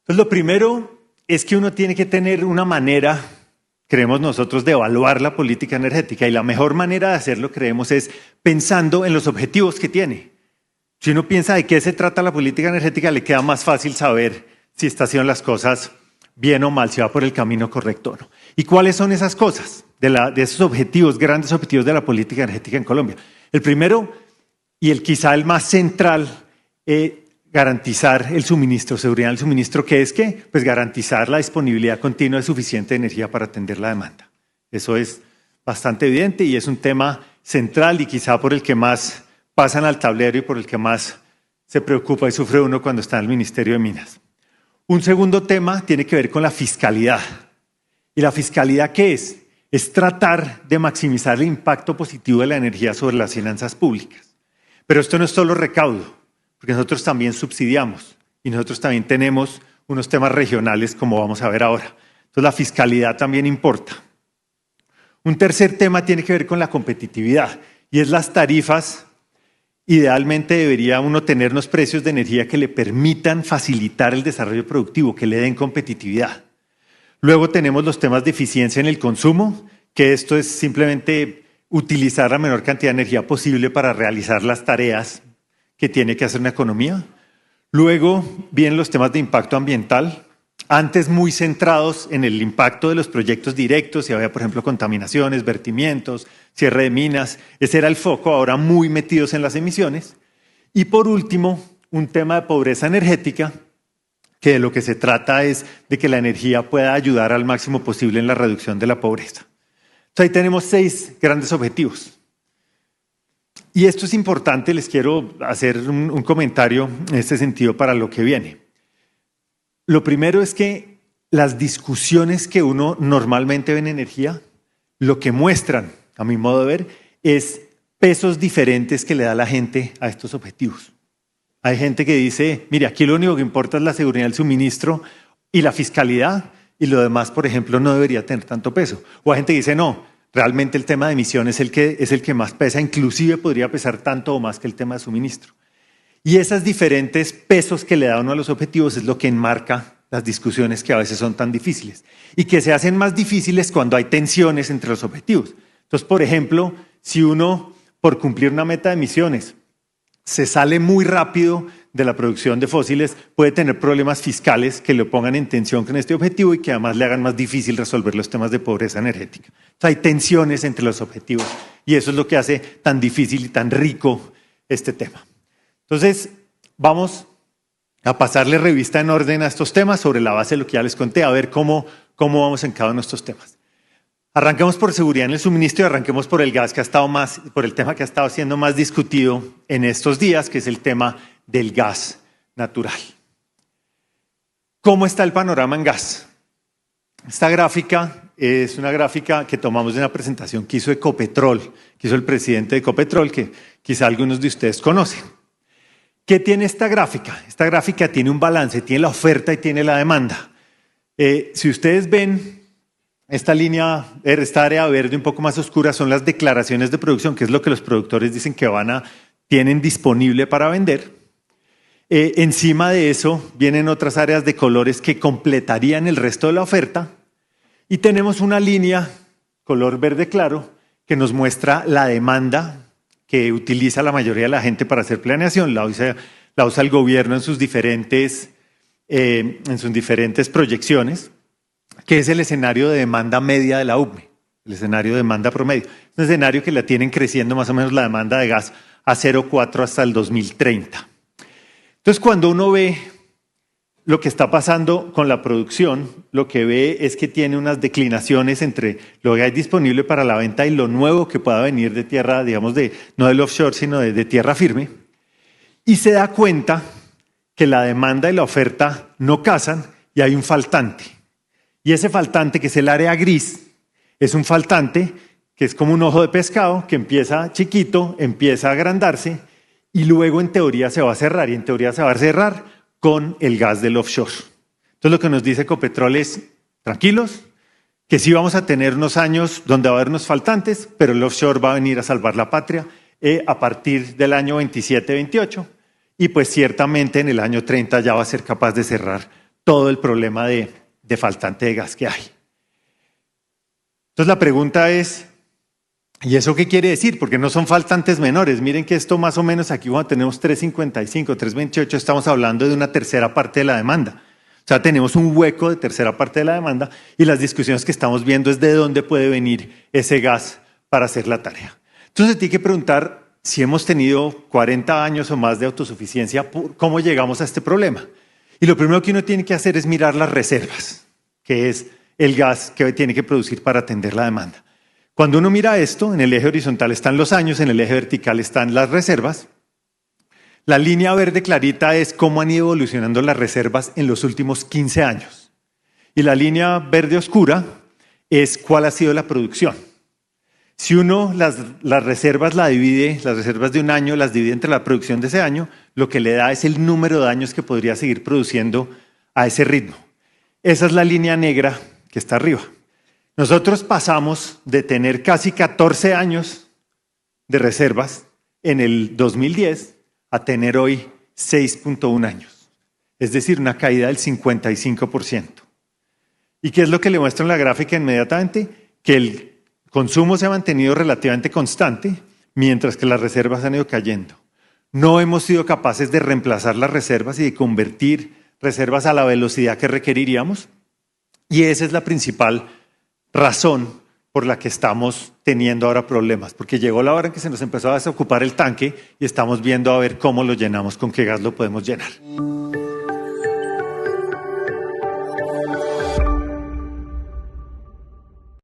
Entonces, lo primero es que uno tiene que tener una manera, creemos nosotros, de evaluar la política energética. Y la mejor manera de hacerlo, creemos, es pensando en los objetivos que tiene. Si uno piensa de qué se trata la política energética, le queda más fácil saber si está haciendo las cosas bien o mal, si va por el camino correcto o no. ¿Y cuáles son esas cosas de esos objetivos, grandes objetivos de la política energética en Colombia? El primero, y quizá el más central, garantizar el suministro, seguridad del suministro, ¿qué es qué? Pues garantizar la disponibilidad continua de suficiente energía para atender la demanda. Eso es bastante evidente y es un tema central y quizá por el que más pasan al tablero y por el que más se preocupa y sufre uno cuando está en el Ministerio de Minas. Un segundo tema tiene que ver con la fiscalidad. ¿Y la fiscalidad qué es? Es tratar de maximizar el impacto positivo de la energía sobre las finanzas públicas. Pero esto no es solo recaudo, porque nosotros también subsidiamos y nosotros también tenemos unos temas regionales como vamos a ver ahora. Entonces la fiscalidad también importa. Un tercer tema tiene que ver con la competitividad y es las tarifas. Idealmente debería uno tener unos precios de energía que le permitan facilitar el desarrollo productivo, que le den competitividad. Luego tenemos los temas de eficiencia en el consumo, que esto es simplemente utilizar la menor cantidad de energía posible para realizar las tareas que tiene que hacer una economía. Luego vienen los temas de impacto ambiental, antes muy centrados en el impacto de los proyectos directos, si había, por ejemplo, contaminaciones, vertimientos, cierre de minas, ese era el foco, ahora muy metidos en las emisiones. Y por último, un tema de pobreza energética, que de lo que se trata es de que la energía pueda ayudar al máximo posible en la reducción de la pobreza. Entonces ahí tenemos 6 grandes objetivos. Y esto es importante, les quiero hacer un comentario en este sentido para lo que viene. Lo primero es que las discusiones que uno normalmente ve en energía, lo que muestran, a mi modo de ver, es pesos diferentes que le da la gente a estos objetivos. Hay gente que dice, mire, aquí lo único que importa es la seguridad del suministro y la fiscalidad, y lo demás, por ejemplo, no debería tener tanto peso. O hay gente que dice, no, realmente el tema de emisiones es el que más pesa, inclusive podría pesar tanto o más que el tema de suministro. Y esos diferentes pesos que le da uno a los objetivos es lo que enmarca las discusiones que a veces son tan difíciles y que se hacen más difíciles cuando hay tensiones entre los objetivos. Entonces, por ejemplo, si uno, por cumplir una meta de emisiones, se sale muy rápido de la producción de fósiles, puede tener problemas fiscales que lo pongan en tensión con este objetivo y que además le hagan más difícil resolver los temas de pobreza energética. Entonces, hay tensiones entre los objetivos y eso es lo que hace tan difícil y tan rico este tema. Entonces, vamos a pasarle revista en orden a estos temas sobre la base de lo que ya les conté, a ver cómo vamos en cada uno de estos temas. Arranquemos por seguridad en el suministro y arranquemos por el gas que ha estado por el tema que ha estado siendo más discutido en estos días, que es el tema del gas natural. ¿Cómo está el panorama en gas? Esta gráfica es una gráfica que tomamos de una presentación que hizo Ecopetrol, que hizo el presidente de Ecopetrol, que quizá algunos de ustedes conocen. ¿Qué tiene esta gráfica? Esta gráfica tiene un balance, tiene la oferta y tiene la demanda. Si ustedes ven esta línea, esta área verde un poco más oscura son las declaraciones de producción, que es lo que los productores dicen que tienen disponible para vender. Encima de eso vienen otras áreas de colores que completarían el resto de la oferta. Y tenemos una línea, color verde claro, que nos muestra la demanda que utiliza la mayoría de la gente para hacer planeación, la usa el gobierno en sus diferentes proyecciones, que es el escenario de demanda media de la UCME, el escenario de demanda promedio. Es un escenario que la tienen creciendo más o menos la demanda de gas a 0,4 hasta el 2030. Entonces, cuando uno ve lo que está pasando con la producción, lo que ve es que tiene unas declinaciones entre lo que hay disponible para la venta y lo nuevo que pueda venir de tierra, digamos, no del offshore, sino de tierra firme. Y se da cuenta que la demanda y la oferta no casan y hay un faltante. Y ese faltante, que es el área gris, es un faltante que es como un ojo de pescado que empieza chiquito, empieza a agrandarse y luego en teoría se va a cerrar. Y en teoría se va a cerrar con el gas del offshore. Entonces lo que nos dice Ecopetrol es, tranquilos, que sí vamos a tener unos años donde va a haber unos faltantes, pero el offshore va a venir a salvar la patria a partir del año 27-28 y pues ciertamente en el año 30 ya va a ser capaz de cerrar todo el problema de faltante de gas que hay. Entonces la pregunta es, ¿y eso qué quiere decir? Porque no son faltantes menores. Miren que esto más o menos aquí cuando tenemos 3.55, 3.28, estamos hablando de una tercera parte de la demanda. O sea, tenemos un hueco de tercera parte de la demanda y las discusiones que estamos viendo es de dónde puede venir ese gas para hacer la tarea. Entonces tiene que preguntar si hemos tenido 40 años o más de autosuficiencia, ¿cómo llegamos a este problema? Y lo primero que uno tiene que hacer es mirar las reservas, que es el gas que tiene que producir para atender la demanda. Cuando uno mira esto, en el eje horizontal están los años, en el eje vertical están las reservas. La línea verde clarita es cómo han ido evolucionando las reservas en los últimos 15 años. Y la línea verde oscura es cuál ha sido la producción. Si uno las reservas las reservas de un año las divide entre la producción de ese año, lo que le da es el número de años que podría seguir produciendo a ese ritmo. Esa es la línea negra que está arriba. Nosotros pasamos de tener casi 14 años de reservas en el 2010 a tener hoy 6.1 años. Es decir, una caída del 55%. ¿Y qué es lo que le muestro en la gráfica inmediatamente? Que el consumo se ha mantenido relativamente constante, mientras que las reservas han ido cayendo. No hemos sido capaces de reemplazar las reservas y de convertir reservas a la velocidad que requeriríamos. Y esa es la principal razón por la que estamos teniendo ahora problemas, porque llegó la hora en que se nos empezó a desocupar el tanque y estamos viendo a ver cómo lo llenamos, con qué gas lo podemos llenar.